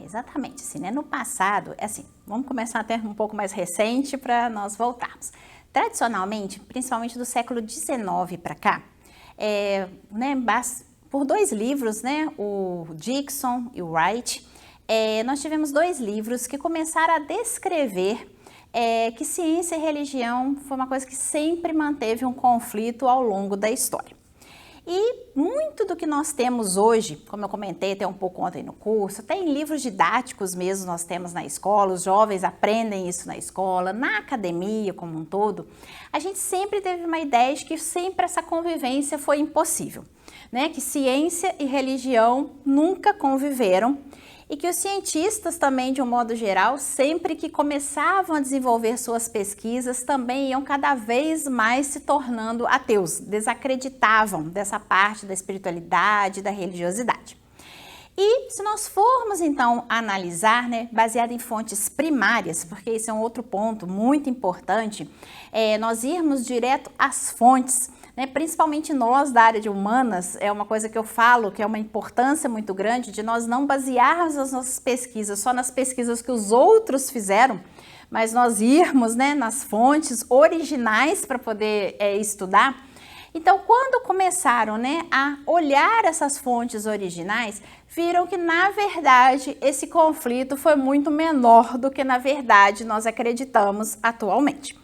exatamente assim, né? No passado, é assim, vamos começar até um pouco mais recente para nós voltarmos. Tradicionalmente, principalmente do século XIX para cá, né, por dois livros, né, o Dickson e o Wright, nós tivemos dois livros que começaram a descrever que ciência e religião foi uma coisa que sempre manteve um conflito ao longo da história. E muito do que nós temos hoje, como eu comentei até um pouco ontem no curso, até em livros didáticos mesmo nós temos na escola, os jovens aprendem isso na escola, na academia como um todo, a gente sempre teve uma ideia de que sempre essa convivência foi impossível, né? Que ciência e religião nunca conviveram e que os cientistas também, de um modo geral, sempre que começavam a desenvolver suas pesquisas, também iam cada vez mais se tornando ateus, desacreditavam dessa parte da espiritualidade, da religiosidade. E se nós formos então analisar, né, baseado em fontes primárias, porque esse é um outro ponto muito importante, nós irmos direto às fontes, né, principalmente nós da área de humanas, é uma coisa que eu falo que é uma importância muito grande de nós não basearmos as nossas pesquisas só nas pesquisas que os outros fizeram, mas nós irmos, né, nas fontes originais para poder estudar. Então, quando começaram, né, a olhar essas fontes originais, viram que, na verdade, esse conflito foi muito menor do que, na verdade, nós acreditamos atualmente.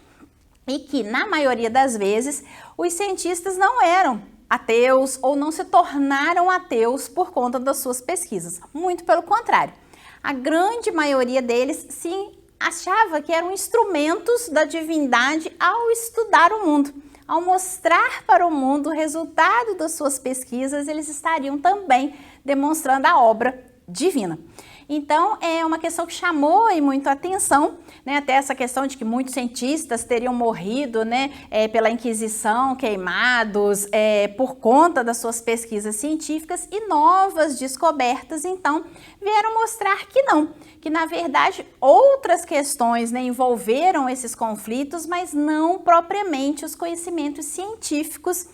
E que, na maioria das vezes, os cientistas não eram ateus ou não se tornaram ateus por conta das suas pesquisas. Muito pelo contrário. A grande maioria deles, sim, achava que eram instrumentos da divindade ao estudar o mundo. Ao mostrar para o mundo o resultado das suas pesquisas, eles estariam também demonstrando a obra divina. Então, é uma questão que chamou muito a atenção, né? Até essa questão de que muitos cientistas teriam morrido, né, pela Inquisição, queimados, por conta das suas pesquisas científicas, e novas descobertas, então, vieram mostrar que não, que na verdade outras questões, né, envolveram esses conflitos, mas não propriamente os conhecimentos científicos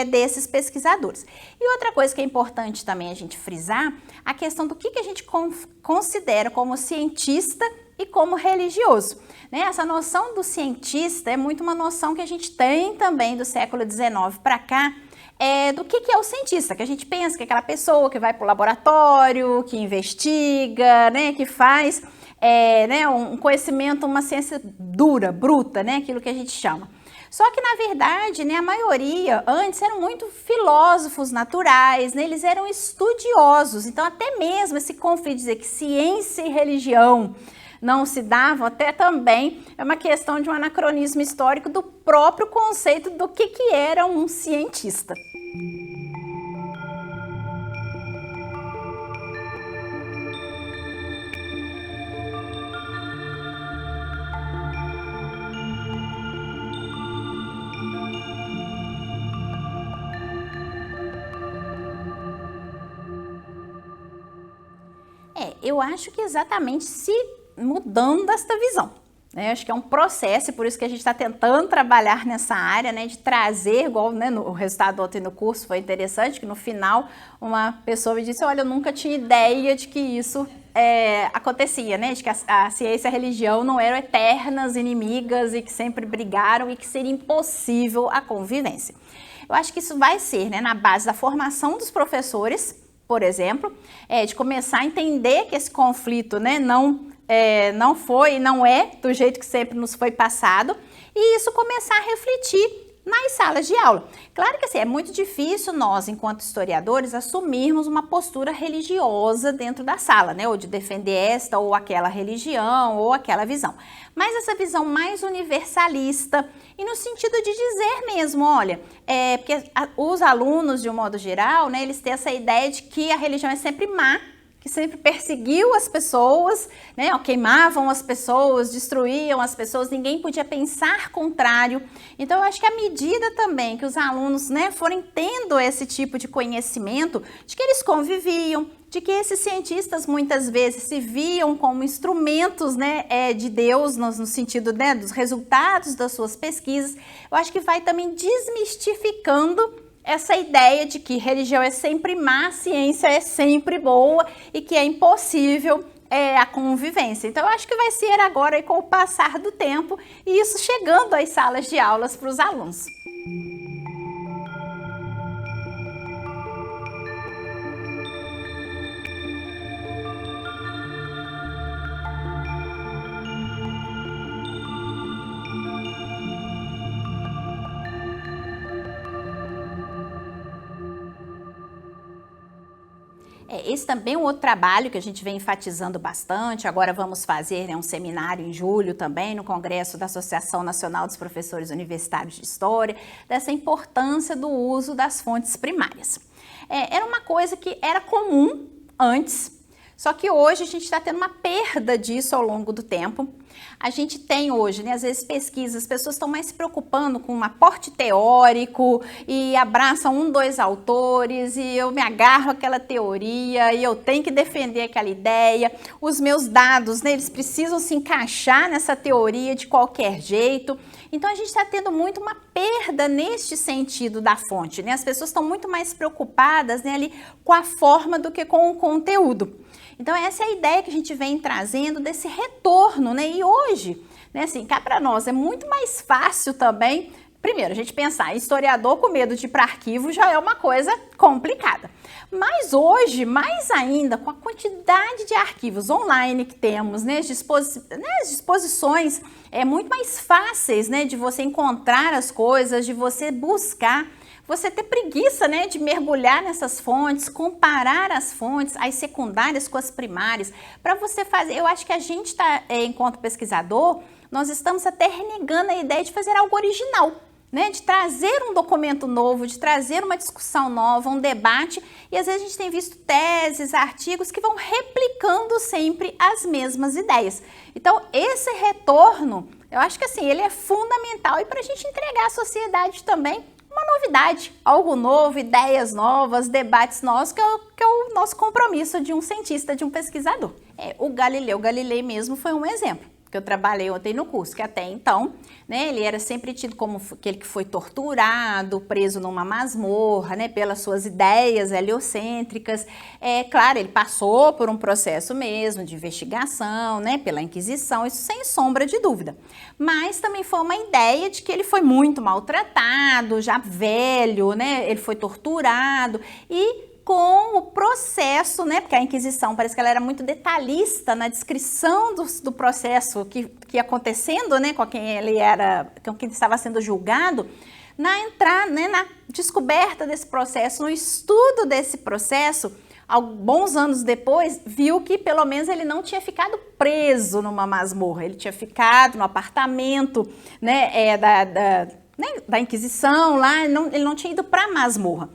desses pesquisadores. E outra coisa que é importante também a gente frisar, a questão do que a gente considera como cientista e como religioso. Né? Essa noção do cientista é muito uma noção que a gente tem também do século XIX para cá, do que é o cientista, que a gente pensa que é aquela pessoa que vai para o laboratório, que investiga, né, que faz né, um conhecimento, uma ciência dura, bruta, né, aquilo que a gente chama. Só que, na verdade, né, a maioria antes eram muito filósofos naturais, né, eles eram estudiosos. Então, até mesmo esse conflito de dizer que ciência e religião não se davam, até também é uma questão de um anacronismo histórico do próprio conceito do que era um cientista. Eu acho que exatamente se mudando esta visão. Né? Acho que é um processo, por isso que a gente está tentando trabalhar nessa área, né, de trazer, igual, né, o resultado ontem no curso foi interessante, que no final uma pessoa me disse, olha, eu nunca tinha ideia de que isso acontecia, né, de que a ciência e a religião não eram eternas inimigas e que sempre brigaram e que seria impossível a convivência. Eu acho que isso vai ser, né, na base da formação dos professores, por exemplo, de começar a entender que esse conflito, né, não foi e não é do jeito que sempre nos foi passado, e isso começar a refletir nas salas de aula. Claro que assim, é muito difícil nós, enquanto historiadores, assumirmos uma postura religiosa dentro da sala, né, ou de defender esta ou aquela religião ou aquela visão. Mas essa visão mais universalista e no sentido de dizer mesmo, olha, porque os alunos, de um modo geral, né, eles têm essa ideia de que a religião é sempre má, que sempre perseguiu as pessoas, né, queimavam as pessoas, destruíam as pessoas, ninguém podia pensar contrário. Então, eu acho que à medida também que os alunos, né, forem tendo esse tipo de conhecimento, de que eles conviviam, de que esses cientistas muitas vezes se viam como instrumentos, né, de Deus, no sentido, né, dos resultados das suas pesquisas, eu acho que vai também desmistificando essa ideia de que religião é sempre má, ciência é sempre boa e que é impossível a convivência. Então, eu acho que vai ser agora aí, com o passar do tempo e isso chegando às salas de aulas para os alunos. Esse também é um outro trabalho que a gente vem enfatizando bastante. Agora vamos fazer um seminário em julho também no Congresso da Associação Nacional dos Professores Universitários de História, dessa importância do uso das fontes primárias. Era uma coisa que era comum antes, só que hoje a gente está tendo uma perda disso ao longo do tempo. A gente tem hoje, né, às vezes pesquisas, as pessoas estão mais se preocupando com um aporte teórico e abraçam 2 autores e eu me agarro àquela teoria e eu tenho que defender aquela ideia. Os meus dados, né, eles precisam se encaixar nessa teoria de qualquer jeito. Então a gente está tendo muito uma perda neste sentido da fonte, né? As pessoas estão muito mais preocupadas, né, ali com a forma do que com o conteúdo. Então essa é a ideia que a gente vem trazendo desse retorno, né? E hoje, né, assim, cá para nós é muito mais fácil também. Primeiro, a gente pensar, historiador com medo de ir para arquivo já é uma coisa complicada. Mas hoje, mais ainda, com a quantidade de arquivos online que temos, né, as disposições muito mais fáceis, né, de você encontrar as coisas, de você buscar. Você ter preguiça, né, de mergulhar nessas fontes, comparar as fontes, as secundárias com as primárias, para você fazer. Eu acho que a gente está, enquanto pesquisador, nós estamos até renegando a ideia de fazer algo original, né, de trazer um documento novo, de trazer uma discussão nova, um debate, e às vezes a gente tem visto teses, artigos que vão replicando sempre as mesmas ideias. Então, esse retorno, eu acho que assim, ele é fundamental e para a gente entregar à sociedade também uma novidade, algo novo, ideias novas, debates novos, que é o nosso compromisso de um cientista, de um pesquisador. O Galilei mesmo foi um exemplo que eu trabalhei ontem no curso, que até então, né, ele era sempre tido como aquele que foi torturado, preso numa masmorra, né, pelas suas ideias heliocêntricas. Claro, ele passou por um processo mesmo de investigação, né, pela Inquisição, isso sem sombra de dúvida. Mas também foi uma ideia de que ele foi muito maltratado, já velho, né, ele foi torturado e com o processo, né, porque a Inquisição parece que ela era muito detalhista na descrição do processo que ia acontecendo, né, com quem ele era, com quem estava sendo julgado, na descoberta desse processo, no estudo desse processo, alguns anos depois, viu que pelo menos ele não tinha ficado preso numa masmorra, ele tinha ficado no apartamento, né, da Inquisição lá, ele não tinha ido para a masmorra.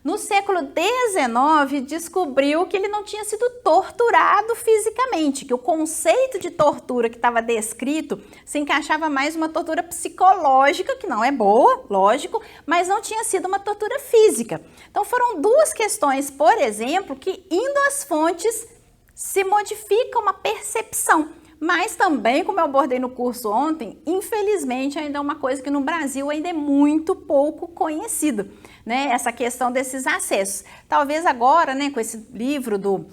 No século XIX, descobriu que ele não tinha sido torturado fisicamente, que o conceito de tortura que estava descrito se encaixava mais uma tortura psicológica, que não é boa, lógico, mas não tinha sido uma tortura física. Então foram 2 questões, por exemplo, que indo às fontes se modifica uma percepção. Mas também, como eu abordei no curso ontem, infelizmente ainda é uma coisa que no Brasil ainda é muito pouco conhecida, né? Essa questão desses acessos. Talvez agora, né, com esse livro do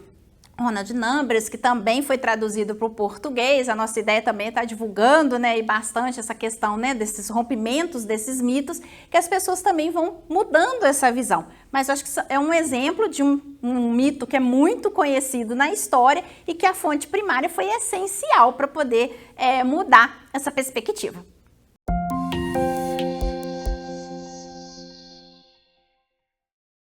Ronald Numbers, que também foi traduzido para o português, a nossa ideia também está divulgando, né, e bastante essa questão, né, desses rompimentos, desses mitos, que as pessoas também vão mudando essa visão. Mas eu acho que é um exemplo de um mito que é muito conhecido na história e que a fonte primária foi essencial para poder mudar essa perspectiva.